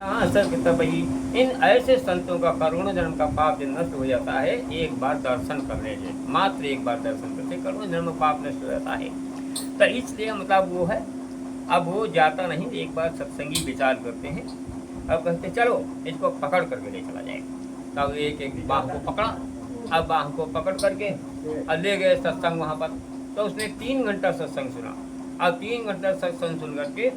हाँ सर भाई, इन ऐसे संतों का करोड़ों जन्म का पाप जब नष्ट हो जाता है, एक बार दर्शन करने से, मात्र एक बार दर्शन करने से करोड़ों जन्म का पाप नष्ट हो जाता है। तो इसलिए मतलब वो है, अब वो जाता नहीं, एक बार सत्संगी विचार करते हैं। अब कहते चलो इसको पकड़ करके ले चला जाए। तब एक एक बाह को पकड़ा, अब बाह को पकड़ करके और ले गए सत्संग वहाँ पर। तो उसने 3 घंटा सत्संग सुना। अब 3 घंटा सत्संग सुन करके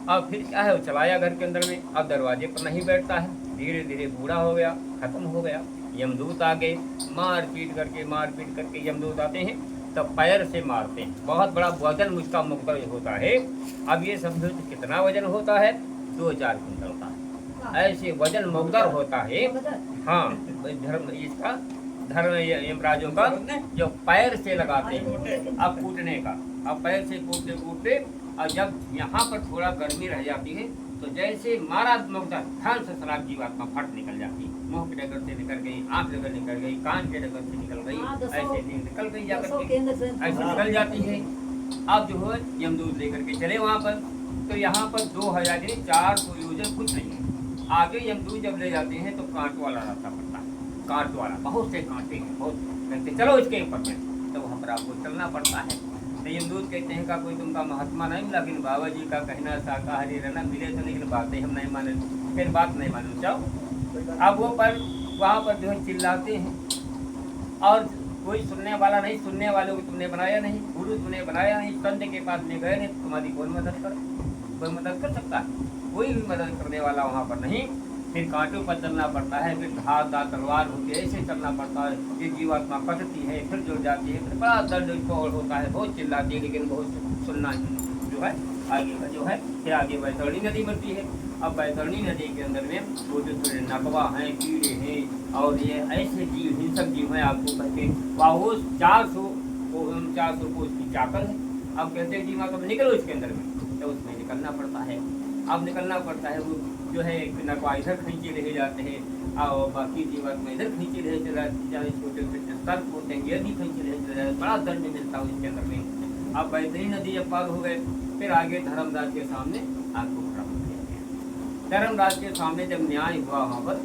अब फिर क्या है, वो चलाया घर के अंदर में। अब दरवाजे पर नहीं बैठता है, धीरे धीरे बूढ़ा हो गया, खत्म हो गया। यमदूत आ गए, मार पीट करके यमदूत आते हैं, तब पैर से मारते हैं। बहुत बड़ा वजन मुझका मुक्तर होता है। अब ये समझो कितना वजन होता है, 2-4 कुंटल का ऐसे वजन मुक्तर होता है। हाँ, धर्म इसका धर्म यमराजों का जो पैर से लगाते हैं, अब कूटने का, अब पैर से कूटते कूटते, और जब यहाँ पर थोड़ा गर्मी रह जाती है तो जैसे मारा मुक्तर ध्यान से शराब जीवात्मा फट निकल जाती है। मुंह की डगर से निकल गई, आंख डगर निकल गई, कान के डगर से निकल गई, ऐसे निकल गई जाकर के, ऐसे निकल जाती है। अब जो है यमदूत लेकर के चले वहाँ पर। तो यहाँ पर 2400 योजन कुछ नहीं है। आगे यमदूत जब ले जाते हैं तो कांट वाला रास्ता पड़ता है, कांट वाला, बहुत से कांटे हैं, बहुत कहते चलो इसके ऊपर में, तो वहाँ पर आपको चलना पड़ता है। तो यमदूत कहते हैं का कोई तुमका महात्मा नहीं मिला, लेकिन बाबा जी का कहना शाकाहारी रहना मिले तो, लेकिन बातें हम नहीं माने, फिर बात नहीं मालूम जाओ। अब वो पर वहाँ पर जो है चिल्लाते हैं, और कोई सुनने वाला नहीं, सुनने वालों को तुमने बनाया नहीं, गुरु तुमने बनाया नहीं, संत के पास में गए नहीं, तुम्हारी कौन मदद कर, कोई मदद कर सकता है? कोई भी मदद करने वाला वहाँ पर नहीं। फिर कांटों पर चलना पड़ता है, फिर धार तलवार होती है, ऐसे चलना पड़ता है। ये जीवात्मा कटती है, फिर जुड़ जाती है, फिर बड़ा दर्द इसको और होता है, बहुत चिल्लाती है, लेकिन बहुत सुनना जो है आगे का जो है। फिर आगे बैतरणी नदी बढ़ती है। अब बैतरणी नदी के अंदर में वो जो थोड़े नकवा हैं, कीड़े हैं, और ये ऐसे जीव, हिंसक जीव हैं, आपको कहते हैं वाहो 400 को उसकी चाकर है। अब कहते हैं जीवा कब निकलो इसके अंदर में, तो उसमें निकलना पड़ता है। अब निकलना पड़ता है, वो जो है नकवा इधर खींचे रहे जाते हैं, और बाकी जीवात्मा इधर खींचे रहे चला जाए, छोटे छोटे सर्प होते हैं, ये भी खींचे रहे चला जाए, बड़ा दर्द मिलता है इसके अंदर में। अब बैतरणी नदी जब पार हो गए, फिर आगे धर्मराज के सामने आपको खड़ा हो गया। धर्मराज के सामने जब न्याय हुआ वहाँ पर,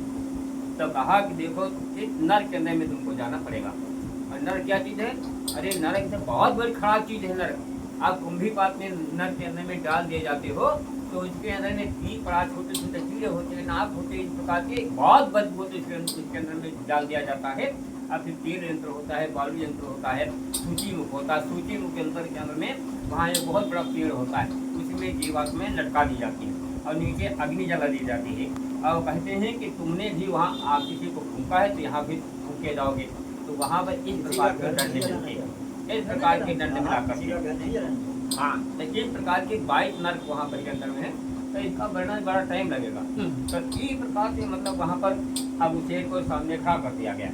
तब कहा कि देखो इस नर के अंदर में तुमको जाना पड़ेगा। और नर क्या चीज़ है? अरे नरक से बहुत बड़ी खराब चीज़ है नरक। आप कुंभी पात में नर के अंदर में डाल दिए जाते हो, तो उसके अंदर में 3 बड़ा छोटे छोटे कीड़े होते हैं, नाक होते हैं, इस प्रकार के बहुत बदबू इसके अंदर में डाल दिया जाता है। अब फिर तीर यंत्र होता है, बालू यंत्र होता है, सूची मुख होता है। सूची मुख यंत्र के अंदर में वहाँ एक बहुत बड़ा पेड़ होता है, उसमें जीवात्माएं लटका दी जाती है और नीचे अग्नि जला दी जाती है। और कहते हैं कि तुमने भी वहाँ आप किसी को फूंका है तो यहाँ भी फूंके जाओगे, तो वहाँ पर इस प्रकार के दंड मिलते हैं, इस प्रकार के दंड मिला कर। हाँ, तो इस प्रकार के 22 नर्क वहाँ पर के अंदर में है, तो इसका वर्णन बड़ा टाइम लगेगा। तो इस प्रकार से मतलब वहाँ पर अब उसे को सामने खड़ा कर दिया गया।